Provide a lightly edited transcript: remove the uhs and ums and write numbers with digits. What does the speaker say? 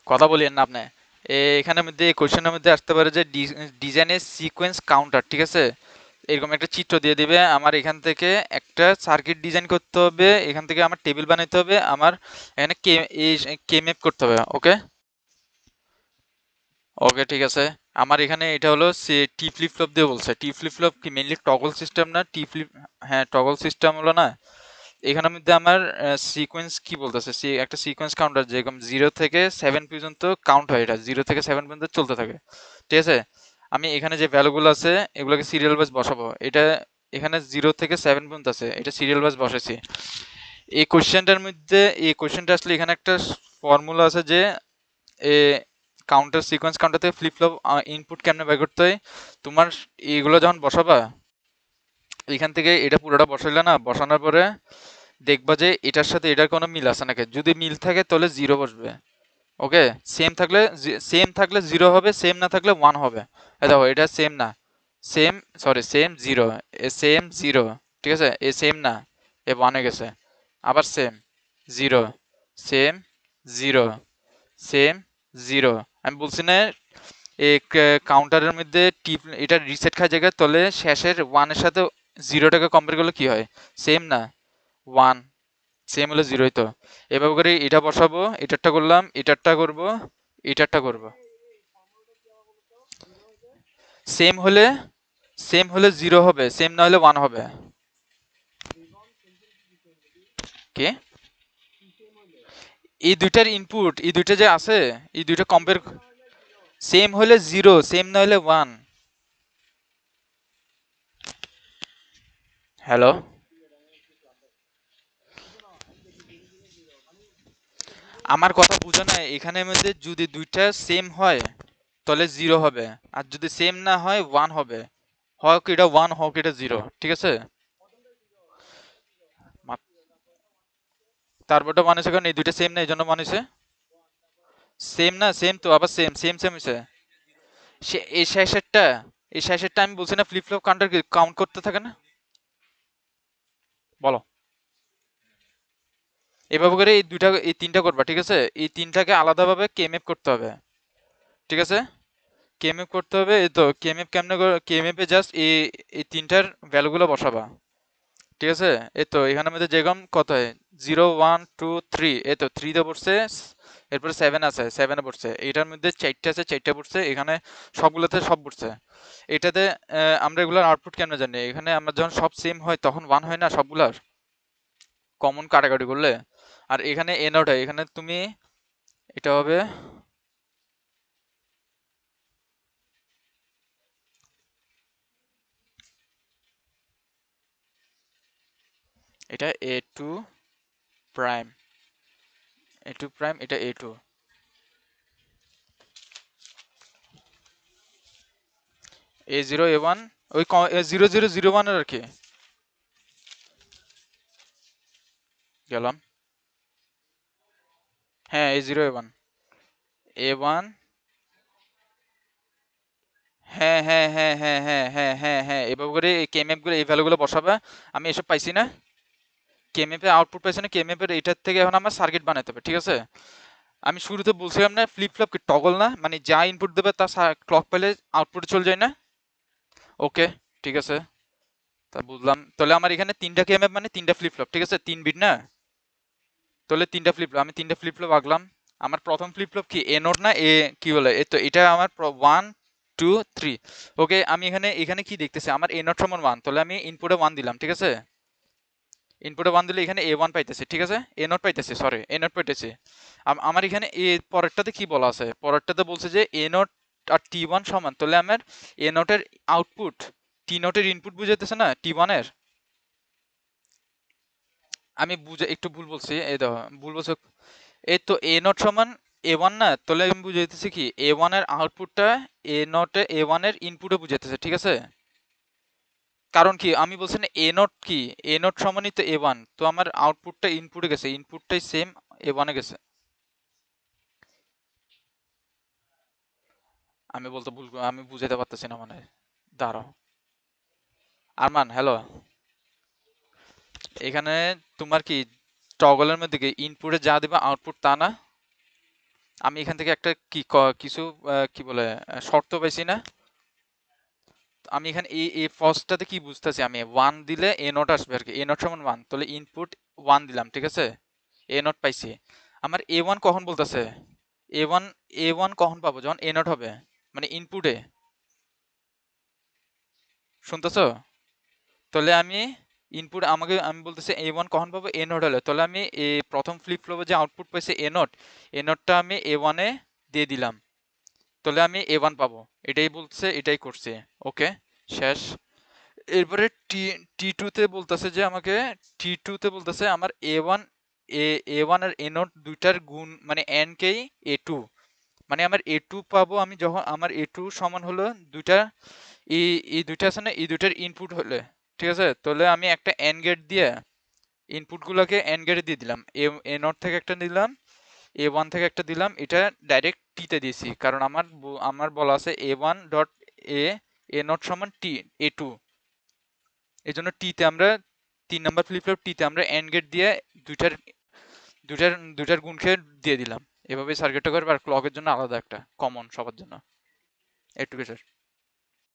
কথা বলেন না আপনি। এখানের মধ্যে এই কোশ্চেনের মধ্যে আসতে পারে যে ডিজাইনের সিকোয়েন্স কাউন্টার, ঠিক আছে? এরকম একটা চিত্র দিয়ে দিবে, আমার এখান থেকে একটা সার্কিট ডিজাইন করতে হবে, এখান থেকে আমার টেবিল বানাইতে হবে, আমার এখানে কে ম্যাপ করতে হবে। ওকে, ওকে, ঠিক আছে। আমার এখানে এটা হলো সে টি ফ্লিপ ফ্লপ দিয়ে বলছে। টি ফ্লিপ ফ্লপ কি মেইনলি টগল সিস্টেম না? টি ফ্লিপ, হ্যাঁ টগল সিস্টেম হলো না। এখানের মধ্যে আমার সিকোয়েন্স কি বলতেছে, একটা সিকোয়েন্স কাউন্টার যেরকম 0 থেকে 7 পর্যন্ত কাউন্ট হয়, এটা 0 থেকে 7 পর্যন্ত চলতে থাকে, ঠিক আছে? আমি এখানে যে ভ্যালুগুলো আছে এগুলোকে সিরিয়াল ওয়াইজ বসাবো। এটা এখানে 0 থেকে 7 পর্যন্ত আছে, এটা সিরিয়াল ওয়াইজ বসাইছি। এই কোশ্চেনটার মধ্যে, এই কোশ্চেনটা আসলে এখানে একটা ফর্মুলা আছে যে এ কাউন্টার সিকোয়েন্স কাউন্টার থেকে ফ্লিপ ফ্লপ ইনপুট কেমনে বের করতে হয়। তোমার এইগুলো যখন বসাবা, এখান থেকে এটা পুরোটা বসাইলে না, বসানোর পরে দেখবা যে এটার সাথে এটার কোনো মিল আছে নাকি। যদি মিল থাকে তাহলে জিরো বসবে। ওকে, সেম থাকলে জিরো হবে, সেম না থাকলে ওয়ান হবে। দেখো এটা সেম না, সেম, সরি সেম জিরো, এ সেম জিরো, ঠিক আছে? এ সেম না, এ ওয়ান হয়ে গেছে। আবার same zero, same zero, same zero. আমি বলছি না এই কাউন্টারের মধ্যে টিপ, এটা রিসেট খায় জায়গায়, তাহলে শেষের ওয়ানের সাথে জিরোটাকে কম্পেয়ার করলে কি হয়? সেম না, ওয়ান। সেম হলে জিরোই তো। এভাবে করে এটা বসাবো, এটারটা করলাম, এটারটা করব, এটারটা করব। সেম হলে, সেম হলে জিরো হবে, সেম না হলে ওয়ান হবে। কে? এই দুইটার ইনপুট, এই দুইটা যে আছে, এই দুইটা কম্পেয়ার, সেম হলে জিরো, সেম না হলে ওয়ান। হ্যালো, আমার কথা বুঝো না? এখানের মধ্যে যদি দুইটা সেম হয় তাহলে জিরো হবে, আর যদি সেম না হয় ওয়ান হবে। হোক এটা ওয়ান, হোক এটা জিরো, ঠিক আছে? মা- তারপরটা মানুষের কারণ এই দুইটা সেম না, এই জন্য মানুষে সেম না, সেম তো আবার সেম সেম সেম হয়েছে। সে এই শেষেরটা, এই শেষেরটা আমি বলছি না ফ্লিপ ফ্লপ কাউন্টার কাউন্ট করতে থাকে না? বলো। এভাবে করে এই দুইটা, এই তিনটা করবা, ঠিক আছে? এই তিনটাকে আলাদাভাবে কে ম্যাপ করতে হবে, ঠিক আছে? কে ম্যাপ করতে হবে। এই তো কে ম্যাপ কেমনে, কে ম্যাপে জাস্ট এই এই তিনটার ভ্যালুগুলো বসাবা, ঠিক আছে? এই তো এখানের মধ্যে যেরকম কত হয়, 0 1 2 3, এই তো থ্রিতে পড়ছে, এরপরে সেভেন আছে, সেভেনে পড়ছে, এটার মধ্যে চারটে আছে, চারটে পড়ছে এখানে, সবগুলোতে সব পড়ছে। এটাতে আমরা এগুলোর আউটপুট কেমনে জানি? এখানে আমরা যখন সব সেম হয় তখন ওয়ান হয় না সবগুলার, কমন কাটাকাটি করলে। আর এখানে এ নট হয়, এখানে তুমি এটা হবে, এটা A2 প্রাইম, A2 প্রাইম, এটা A2, A0 A1, ওই 0001 এর আর কি। গেলাম, হ্যাঁ A0 A1, A1, হ্যাঁ হ্যাঁ হ্যাঁ হ্যাঁ হ্যাঁ হ্যাঁ হ্যাঁ হ্যাঁ, এভাবে করে এই কে ম্যাপ গুলো, এই ভ্যালু গুলো বসাবে। আমি এসব পাইছি না, কে ম্যাপে আউটপুট পাইছি না, কে ম্যাপের এটার থেকে এখন আমার সার্কিট বানাতে হবে, ঠিক আছে? আমি শুরুতে বলছিলাম না ফ্লিপ ফ্লপ কি টগল না, মানে যা ইনপুট দেবে তা ক্লক পেলে আউটপুটে চলে যায় না? ওকে, ঠিক আছে, তা বুঝলাম। তাহলে আমার এখানে তিনটা কে ম্যাপ মানে তিনটা ফ্লিপ ফ্লপ, ঠিক আছে? 3 বিট না? তাহলে তিনটা ফ্লিপ ফ্লপ, আমি তিনটা ফ্লিপ ফ্লপ আঁকলাম। আমার প্রথম ফ্লিপ ফ্লপ কি এ নোট না এ, কি বলে, এই তো এটা আমার 1 2 3। ওকে, আমি এখানে এখানে কি দেখতেছি, আমার এ নট সমান ওয়ান, তাহলে আমি ইনপুটে ওয়ান দিলাম, ঠিক আছে? ইনপুটে ওয়ান দিলে এখানে এ ওয়ান পাইতেছে, ঠিক আছে? এ নট পাইতেছে, সরি এ নট পাইতেছে। আমার এখানে এ পরেরটাতে কি বলা আছে, পরেরটাতে বলছে যে এ নট আর টি ওয়ান সমান, তাহলে আমার এ নটের আউটপুট টি নটের ইনপুট বুঝাইতেছে না টি ওয়ানের। আমি বুঝে একটু ভুল বলছি, এই দেখো ভুল বলছো। এই তো এ নট সমান এ ওয়ান না, তাহলে আমি বুঝাইতেছি কি এ ওয়ান এর আউটপুটটা এ নটে, এ ওয়ান এর ইনপুটে বুঝাইতেছে, ঠিক আছে? কারণ কি আমি বলছি না এ নট কি, এ নট সমানই তো এ ওয়ান, তো আমার আউটপুটটা ইনপুটে গেছে, ইনপুটটাই সেম এ ওয়ানে গেছে। আমি বলতে ভুল আমি বুঝাইতে পারতেছি না মানে, দাঁড়াও। আরমান, হ্যালো। এখানে তোমার কি টগলের মধ্যে কি ইনপুটে যা দিবা আউটপুট তা না? আমি এখান থেকে একটা কিছু কি বলে শর্ত পাইছি না। আমি এখানে এই ফার্স্টটাতে কি বুঝতেছি, আমি 1 দিলে এ নট আসবে আর কি, এ নট সমান 1, তাহলে ইনপুট 1 দিলাম, ঠিক আছে, এ নট পাইছি। আমার এ ওয়ান কখন বলতেছে, এ ওয়ান এ ওয়ান কখন পাবো, যখন এ নট হবে, মানে ইনপুটে, শুনতেছো? তাহলে আমি ইনপুট আমাকে আমি বলতেছি এ ওয়ান কখন পাবো, এ নট হলে, তাহলে আমি প্রথম ফ্লিপ ফ্লপে যে আউটপুট পাইছে এ নটটা আমি এ ওয়ানে দিয়ে দিলাম, তাহলে আমি এ ওয়ান পাবো। এটাই বলছে, এটাই করছে। ওকে, শেষ। এরপরে টি টি টু তে বলতেছে যে আমাকে, টি টু তে বলতেছে আমার A one A A one আর এ নট দুইটার গুণ, মানে এন কেই এ টু, মানে আমার এ টু পাবো আমি যখন আমার এ টু সমান হলো দুইটা, এই এই দুইটা আছে না, এই দুইটার ইনপুট হলে, ঠিক আছে, তাহলে আমি একটা এন গেট দিয়ে ইনপুট গুলোকে এন গেটে দিয়ে দিলাম, এ এ নট থেকে একটা দিলাম, এ ওয়ান থেকে একটা দিলাম, এটা ডাইরেক্ট টিতে দিয়েছি, কারণ আমার বলা আছে A one dot A A nought সমান টি এ টু, এই জন্য টিতে আমরা 3 নম্বর ফ্লিপ ফ্লপ টিতে আমরা এন্ড গেট দিয়ে দুইটার দুইটার দুইটার গুণকে দিয়ে দিলাম। এভাবে সার্কিটটা করবে, আর ক্লকের জন্য আলাদা একটা কমন সবার জন্য। এটুকু স্যার।